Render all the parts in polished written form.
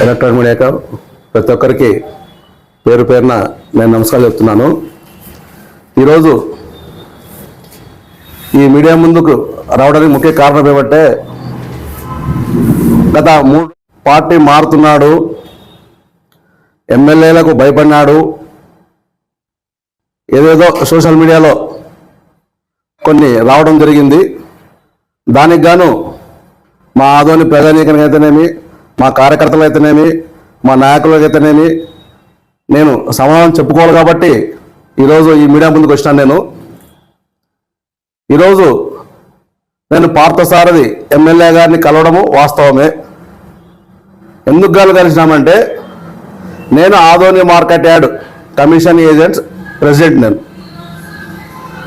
Electronic media ప్రతి ఒక్కరికి పేరు పేరున నేను నమస్కారాలు చెప్తున్నాను. ఈరోజు ఈ మీడియా ముందుకు రావడానికి ముఖ్య కారణం ఏమంటే, గత 3 పార్టీ మారుతున్నాడు, ఎమ్మెల్యేలకు భయపడినాడు, ఏదేదో సోషల్ మీడియాలో కొన్ని రావడం జరిగింది. దానికి గాను మా ఆదోని ప్రజానీకమైతేనేమి, మా కార్యకర్తలైతేనేమి, మా నాయకులకైతేనేమి నేను సమాధానం చెప్పుకోవాలి కాబట్టి ఈరోజు ఈ మీడియా ముందుకు వచ్చినాను. ఈరోజు నేను పార్థసారథి ఎమ్మెల్యే గారిని కలవడము వాస్తవమే. ఎందుకు కలిసినామంటే, నేను Adoni market yard commission agents president నేను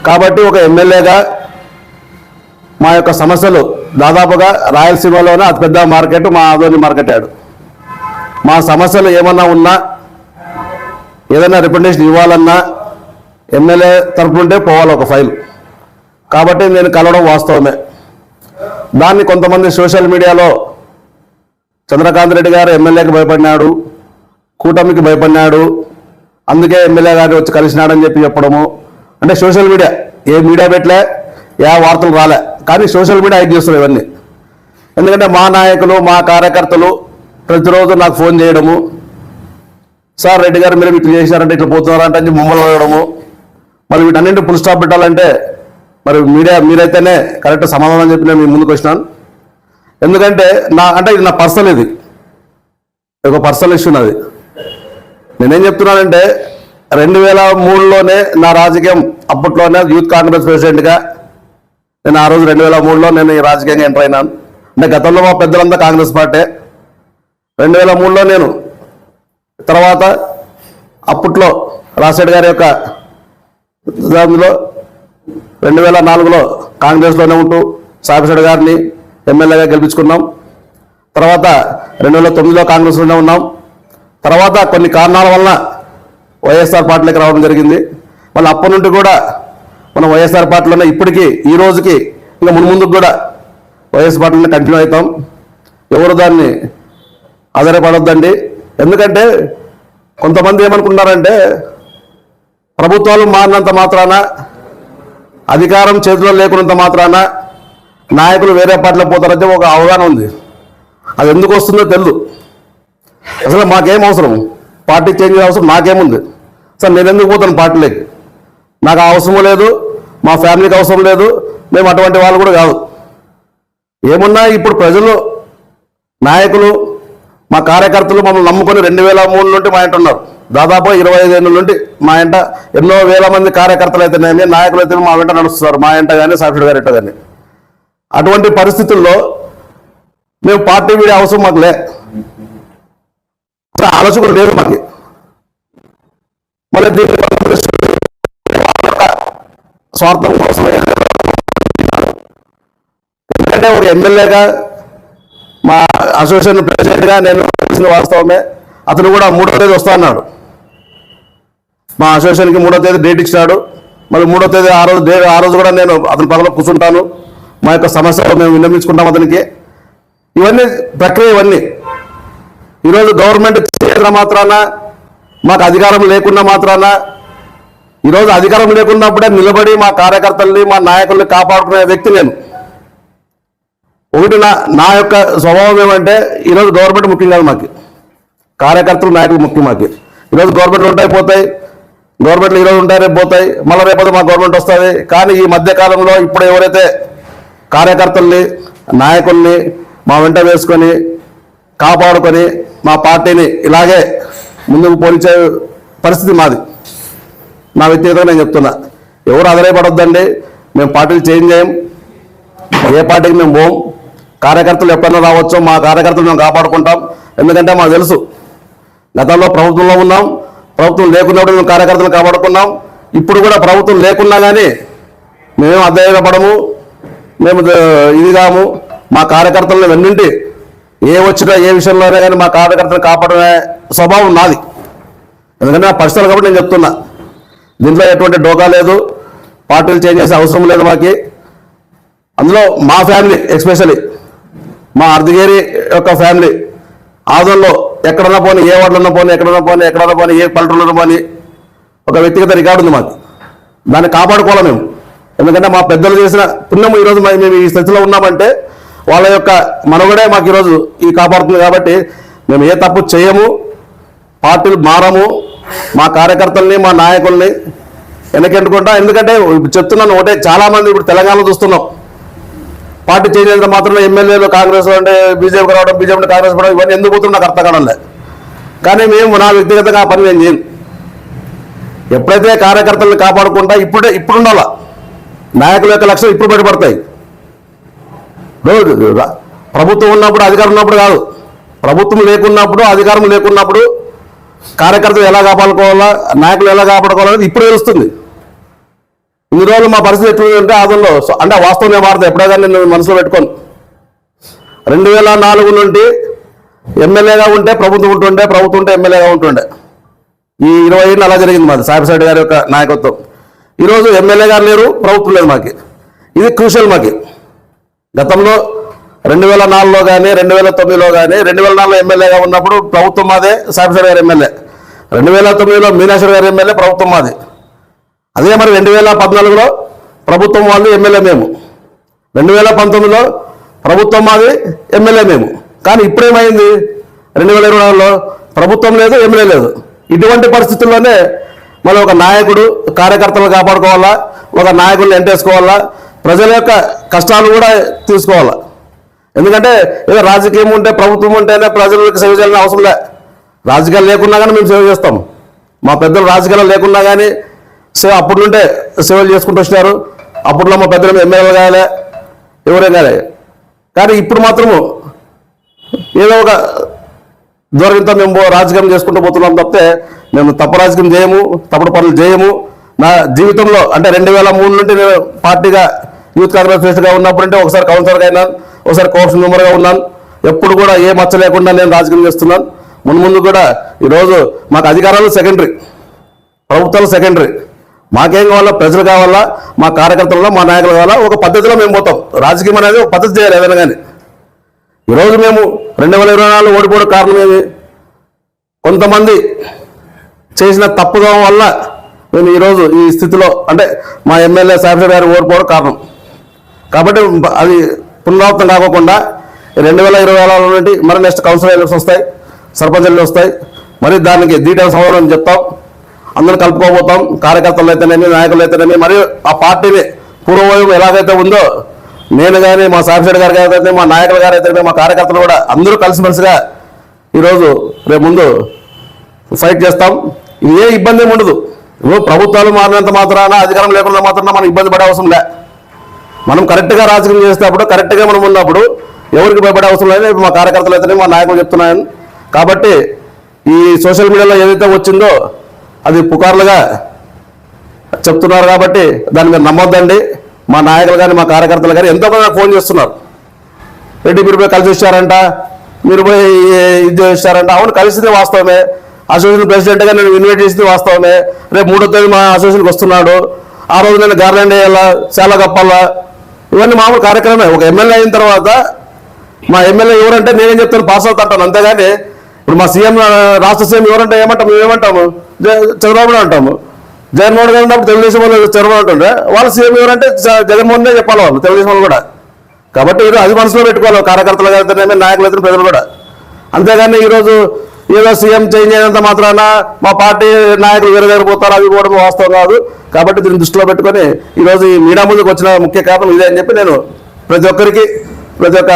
కాబట్టి ఒక ఎమ్మెల్యేగా మా యొక్క సమస్యలు దాదాపుగా రాయలసీమలోనే అతిపెద్ద మార్కెట్ మా ఆదోని మార్కెట్ యార్డ్. మా సమస్యలు ఏమన్నా ఉన్నా, ఏదైనా రిప్రజెంటేషన్ ఇవ్వాలన్నా ఎమ్మెల్యే తరపునుంటే పోవాలి ఒక ఫైల్. కాబట్టి నేను కలవడం వాస్తవమే. దాన్ని కొంతమంది సోషల్ మీడియాలో చంద్రకాంత్ రెడ్డి గారు ఎమ్మెల్యేకి భయపడినాడు, కూటమికి భయపడినాడు, అందుకే ఎమ్మెల్యే గారిని వచ్చి కలిసినాడని చెప్పడము. అంటే సోషల్ మీడియా ఏ మీడియా పెట్టలే, ఏ వార్తలు రాలే, కానీ సోషల్ మీడియా హైడ్ చేస్తున్నారు ఇవన్నీ. ఎందుకంటే మా నాయకులు, మా కార్యకర్తలు ప్రతిరోజు నాకు ఫోన్ చేయడము, సార్ రెడ్డి గారు మీరు ఇట్లా చేశారంటే ఇట్లా పోతున్నారంటే అని మమ్మల్ని అడగడము. మరి వీటన్నింటి ఫుల్ స్టాప్ పెట్టాలంటే మరి మీడియా మీరైతేనే కరెక్ట్ సమాధానం చెప్పి నేను మీ ముందుకు వచ్చినాను. ఎందుకంటే ఇది నా పర్సనల్, ఇది ఒక పర్సనల్ ఇష్యూ నాది. నేనేం చెప్తున్నానంటే, 2003లోనే నా రాజకీయం, అప్పట్లోనే యూత్ కాంగ్రెస్ ప్రెసిడెంట్గా నేను ఆ రోజు 2003లో నేను ఈ రాజకీయంగా ఎంటర్ అయినాను. అంటే గతంలో మా పెద్దలంతా కాంగ్రెస్ పార్టీ. 2003లో నేను తర్వాత అప్పట్లో రాజశేఖర్ గారి యొక్క దానిలో 2004లో కాంగ్రెస్లోనే ఉంటూ సాంబశివరావు గారిని ఎమ్మెల్యేగా గెలిపించుకున్నాం. తర్వాత 2009లో కాంగ్రెస్లోనే ఉన్నాం. తర్వాత కొన్ని కారణాల వలన వైఎస్ఆర్ పార్టీలోకి రావడం జరిగింది. మళ్ళీ అప్పటి నుండి కూడా మనం వైఎస్ఆర్ పార్టీలోనే ఇప్పటికీ ఈ రోజుకి ఇంకా ముందుకు కూడా వైఎస్ పార్టీలోనే కంటిన్యూ అవుతాం. ఎవరు దాన్ని ఆధారపడొద్దండి. ఎందుకంటే కొంతమంది ఏమనుకుంటున్నారంటే, ప్రభుత్వాలు మారినంత మాత్రాన, అధికారం చేతిలో లేకున్నంత మాత్రాన నాయకులు వేరే పార్టీలో పోతారంటే ఒక అవగాహన ఉంది. అది ఎందుకు వస్తుందో తెలియదు. అసలు మాకేం అవసరం, పార్టీ చేంజ్ అవసరం నాకేముంది? అసలు నేను ఎందుకు పోతాను పార్టీలోకి? నాకు అవసరం లేదు, మా ఫ్యామిలీకి అవసరం లేదు, మేము అటువంటి వాళ్ళు కూడా కాదు. ఏమున్నా ఇప్పుడు ప్రజలు, నాయకులు, మా కార్యకర్తలు మమ్మల్ని నమ్ముకొని 2003 నుండి మా ఇంట ఉన్నారు. దాదాపు 25 ఏళ్ళ నుండి మా ఇంట ఎన్నో వేల మంది కార్యకర్తలు అయితేనేమి, నాయకులు అయితే మా వెంట నడుస్తున్నారు, మా ఇంట కానీ సాక్షుడు గారి ఇంట కానీ. అటువంటి పరిస్థితుల్లో మేము పార్టీ వీడే అవసరం మాకు లే, ఆలోచన లేదు మాకు. మళ్ళీ స్వార్థం కోసం, ఎందుకంటే ఒక ఎమ్మెల్యేగా మా అసోసియేషన్ ప్రెసిడెంట్గా నేను తెలిసిన వాస్తవమే. అతను కూడా 3వ తేదీ వస్తా అన్నాడు. మా అసోసియేషన్కి 3వ తేదీ డేట్ ఇచ్చినాడు. మళ్ళీ 3వ తేదీ ఆ రోజు కూడా నేను అతని పక్కన కూర్చుంటాను, మా యొక్క సమస్యలు మేము విన్నవించుకుంటాం అతనికి. ఇవన్నీ ప్రక్రియ. ఇవన్నీ ఈరోజు గవర్నమెంట్ చేసిన మాత్రాన, మాకు అధికారం లేకున్నా మాత్రాన, ఈరోజు అధికారం లేకున్నప్పుడే నిలబడి మా కార్యకర్తల్ని, మా నాయకుల్ని కాపాడుకునే వ్యక్తి నేను. ఒకటి నా యొక్క స్వభావం ఏమంటే, ఈరోజు గవర్నమెంట్ ముఖ్యం కాదు మాకు, కార్యకర్తలు, నాయకులు ముఖ్యం మాకు. ఈరోజు గవర్నమెంట్లు ఉంటాయి, పోతాయి. గవర్నమెంట్లు ఈరోజు ఉంటాయి, రేపు పోతాయి, మళ్ళీ రేపొద్దు మా గవర్నమెంట్ వస్తుంది. కానీ ఈ మధ్యకాలంలో ఇప్పుడు ఎవరైతే కార్యకర్తల్ని, నాయకుల్ని మా వెంట వేసుకొని కాపాడుకొని మా పార్టీని ఇలాగే ముందుకు పోనిచ్చే పరిస్థితి మాది. నా వ్యక్తిగతంగా నేను చెప్తున్నా, ఎవరు ఆధారపడొద్దండి. మేము పార్టీలు చేంజ్ చేయం, ఏ పార్టీకి మేము పోం. కార్యకర్తలు ఎప్పుడైనా రావచ్చు, మా కార్యకర్తలు మేము కాపాడుకుంటాం. ఎందుకంటే మాకు తెలుసు, గతంలో ప్రభుత్వంలో ఉన్నాం, ప్రభుత్వం లేకున్నప్పుడు మేము కార్యకర్తలు కాపాడుకున్నాం. ఇప్పుడు కూడా ప్రభుత్వం లేకున్నా కానీ మేమేం అధైర్యపడము, మేము ఇది కాము. మా కార్యకర్తలను వెన్నింటి ఏ వచ్చినా ఏ విషయంలోనే కానీ మా కార్యకర్తలు కాపాడే స్వభావం నాది. ఎందుకంటే నా పరిస్థితులు కాబట్టి నేను చెప్తున్నా, దీంట్లో ఎటువంటి డోకా లేదు, పార్టీలు చేంజ్ చేసే అవసరం లేదు మాకు. అందులో మా ఫ్యామిలీ, ఎస్పెషల్లీ మా అర్ధగిరి యొక్క ఫ్యామిలీ ఆదంలో ఎక్కడన్నా పోనీ, ఏ వార్డులన్నా పోనీ, ఎక్కడన్నా పోనీ, ఏ పల్లెటూరులో పోనీ ఒక వ్యక్తిగత రికార్డు ఉంది మాకు. దాన్ని కాపాడుకోవాలి మేము. ఎందుకంటే మా పెద్దలు చేసిన పుణ్యం ఈరోజు మేము ఈ స్థితిలో ఉన్నామంటే వాళ్ళ యొక్క మనుగడే మాకు ఈరోజు ఈ కాపాడుతుంది. కాబట్టి మేము ఏ తప్పు చేయము, పార్టీలు మారము, మా కార్యకర్తల్ని మా నాయకుల్ని వెనకెంటుకుంటా. ఎందుకంటే చెప్తున్నాను ఒకటే, చాలామంది ఇప్పుడు తెలంగాణలో చూస్తున్నాం, పార్టీ చేంజ్ అయినంత మాత్రం ఎమ్మెల్యేలు కాంగ్రెస్ అంటే బీజేపీకి రావడం, బీజేపీ కాంగ్రెస్ రావడం, ఇవన్నీ ఎందుకు పోతున్నా నాకు అర్థం కావడం లేదు. కానీ మేము నా వ్యక్తిగతంగా ఆ పని నేను చేయను. ఎప్పుడైతే కార్యకర్తలను కాపాడుకుంటా ఇప్పుడు ఉండాలా, నాయకుల యొక్క లక్ష్యం ఇప్పుడు బయటపడతాయి. ప్రభుత్వం ఉన్నప్పుడు అధికారం ఉన్నప్పుడు కాదు, ప్రభుత్వం లేకున్నప్పుడు అధికారం లేకున్నప్పుడు కార్యకర్తలు ఎలా కాపాడుకోవాలా, నాయకులు ఎలా కాపాడుకోవాలనేది ఇప్పుడు తెలుస్తుంది. ఇన్ని రోజులు మా పరిస్థితి ఎట్లుందంటే ఆదంలో, అంటే వాస్తవం వార్త ఎప్పుడే కానీ నేను మనసులో పెట్టుకోను. 2004 నుండి ఎమ్మెల్యేగా ఉంటే ప్రభుత్వం ఉంటుండే, ప్రభుత్వం ఉంటే ఎమ్మెల్యేగా ఉంటుండే. ఈ 20 ఏళ్ళు అలా జరిగింది మాది సాయిప్రసాద్ గారి యొక్క నాయకత్వం. ఈరోజు ఎమ్మెల్యే గారు లేరు, ప్రభుత్వం లేదు మాకి. ఇది క్రూషియల్ మాకి. గతంలో 2004లో కానీ 2009లో కానీ 2004లో ఎమ్మెల్యేగా ఉన్నప్పుడు ప్రభుత్వం మాదే, సాయిప్రసాద్ గారి ఎమ్మెల్యే. 2009లో మీనాశ్వర్ గారి ఎమ్మెల్యే, ప్రభుత్వం మాది. అదే మరి 2014లో ప్రభుత్వం వాళ్ళు, ఎమ్మెల్యే మేము. 2019లో ప్రభుత్వం మాది, ఎమ్మెల్యే మేము. కానీ ఇప్పుడేమైంది, 2024లో ప్రభుత్వం లేదు, ఎమ్మెల్యే లేదు. ఇటువంటి పరిస్థితుల్లోనే మనం ఒక నాయకుడు కార్యకర్తలను కాపాడుకోవాలా, ఒక నాయకుడిని ఎంటేసుకోవాలా, ప్రజల యొక్క కష్టాలు కూడా తీసుకోవాలా. ఎందుకంటే ఏదో రాజకీయం ఉంటే, ప్రభుత్వం ఉంటేనే ప్రజలకు సేవ చేయాలని అవసరం లే. రాజకీయాలు లేకున్నా కానీ మేము సేవ చేస్తాం. మా పెద్దలు రాజకీయాలు లేకున్నా కానీ అప్పుడు నుండే సేవలు చేసుకుంటూ వచ్చినారు. అప్పట్లో మా పెద్దలు ఎమ్మెల్యేలు కాలే, ఎవరేం కాలే. కానీ ఇప్పుడు మాత్రము ఏదో ఒక దూరంతో మేము రాజకీయం చేసుకుంటూ పోతున్నాం తప్పితే మేము తప్పు రాజకీయం చేయము, తప్పుడు పనులు చేయము. నా జీవితంలో అంటే 2003 నుండి నేను పార్టీగా యూత్ కాంగ్రెస్ ప్రెసిడెంట్గా ఉన్నప్పుడు అంటే ఒకసారి కౌన్సిలర్గా అయినాను, ఒకసారి కోఆప్షన్ మెంబర్గా ఉన్నాను. ఎప్పుడు కూడా ఏ మచ్చ లేకుండా నేను రాజకీయం చేస్తున్నాను. ముందు కూడా ఈరోజు మాకు అధికారాలు సెకండరీ, ప్రభుత్వాలు సెకండరీ. మాకేం కావాలా, ప్రజలు కావాలా, మా కార్యకర్తలు, మా నాయకులు కావాలా, ఒక పద్ధతిలో మేము పోతాం. రాజకీయం అనేది ఒక పద్ధతి చేయాలి ఏదైనా కానీ. ఈరోజు మేము 2024 ఓడిపోవడం కారణం ఏమి, కొంతమంది చేసిన తప్పుదం వల్ల మేము ఈరోజు ఈ స్థితిలో, అంటే మా ఎమ్మెల్యే సాయిప్రసాద్ గారు ఓడిపోవడం కారణం. కాబట్టి అది పునరావృతం కాకుండా 2024 నుండి మరి నెక్స్ట్ కౌన్సిల్ ఎలక్షన్స్ వస్తాయి, సర్పంచ్ ఎలక్షన్స్ వస్తాయి. మరి దానికి డీటెయిల్స్ అవ్వడం చెప్తాం, అందరూ కలుపుకోబోతాం. కార్యకర్తలు అయితేనేమి, నాయకులు అయితేనేమి, మరియు ఆ పార్టీని పూర్వవైపు ఎలాగైతే ఉందో నేను కానీ, మా సాయిప్రసాద్ గారు అయితే, మా నాయకులు గారు అయితే, మా కార్యకర్తలు కూడా అందరూ కలిసిమెలిసిగా ఈరోజు రేపు ముందు ఫైట్ చేస్తాం. ఇది ఏ ఇబ్బంది ఏమి ఉండదు. ఇప్పుడు ప్రభుత్వాలు మారినంత మాత్రాన, అధికారం లేకుండా మాత్రాన మనం ఇబ్బంది పడే అవసరం లే. మనం కరెక్ట్గా రాజకీయం చేసేటప్పుడు, కరెక్ట్గా మనం ఉన్నప్పుడు ఎవరికి భయపడే అవసరం లేదు. మా కార్యకర్తలు అయితేనే, మా నాయకులు చెప్తున్నాను. కాబట్టి ఈ సోషల్ మీడియాలో ఏదైతే వచ్చిందో అది పుకార్లుగా చెప్తున్నారు. కాబట్టి దాన్ని మీరు నమ్మొద్దండి. మా నాయకులు కానీ, మా కార్యకర్తలు కానీ ఎంతోమంది నాకు ఫోన్ చేస్తున్నారు. రెడ్డి మీరు పోయి కలిసి వచ్చారంట, మీరు పోయి ఇది చేశారంట. అవును, కలిసింది వాస్తవమే. అసోసియేషన్ ప్రెసిడెంట్గా నేను ఇన్వైట్ చేసింది వాస్తవమే. రేపు 3వ తేదీ మా అసోసియేషన్కి వస్తున్నాడు. ఆ రోజు నేను గార్లాండ్ వేయాలా, చాలా కప్పాలా, ఇవన్నీ మామూలు కార్యక్రమమే. ఒక ఎమ్మెల్యే అయిన తర్వాత మా ఎమ్మెల్యే ఎవరంటే నేనేం చెప్తాను, పాస్ అవుతా అంటాను. అంతేగాని ఇప్పుడు మా సీఎం, రాష్ట్ర సీఎం ఎవరంటే ఏమంటాము, మేమేమంటాము, చంద్రబాబు అంటాము. జగన్మోహన్ గారు ఉన్నప్పుడు తెలుగుదేశం వాళ్ళు చంద్రబాబు అంటుండే, వాళ్ళ సీఎం ఎవరంటే జగన్మోహన్నే చెప్పాలి వాళ్ళు, తెలుగుదేశం వాళ్ళు కూడా. కాబట్టి ఈరోజు అది మనసులో పెట్టుకోవాలి కార్యకర్తలు అయితేనేమి, నాయకులు అయితే, ప్రజలు కూడా. అంతేగాని ఈరోజు ఏదో సీఎం చేంజ్ అయినంత మాత్రాన మా పార్టీ నాయకులు వేరే దగ్గర పోతారు, అవి కూడా వాస్తవం కాదు. కాబట్టి దీన్ని దృష్టిలో పెట్టుకొని ఈరోజు ఈ మీడియా ముందుకు వచ్చిన ముఖ్య కారణం ఇదే అని చెప్పి నేను ప్రతి ఒక్కరికి, ప్రతి ఒక్క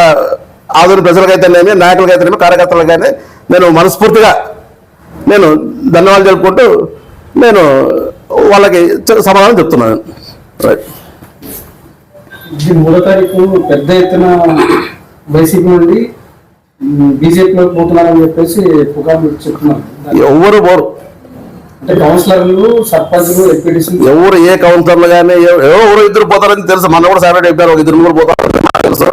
ఆధునిక ప్రజలకైతేనేమి, నాయకులకైతేనేమి, కార్యకర్తలకైనా నేను మనస్ఫూర్తిగా నేను ధన్యవాదాలు తెలుపుకుంటూ నేను వాళ్ళకి సమాధానం చెప్తున్నాను. రైట్. 3వ తారీఖు పెద్ద ఎత్తున వైసీపీ నుండి బీజేపీలోకి పోతున్నారని చెప్పేసి పుకార్లు చెప్తున్నారు. ఎవరు పోరు, అంటే కౌన్సిలర్లు, సర్పంచ్లు, ఎంపీటీసీ ఎవరు ఏ కౌన్సిలర్లు కానీ ఎవరు ఇద్దరు పోతారని తెలుసు. మన కూడా సార్ చెప్పారు, ఒక 2-3 పోతారు.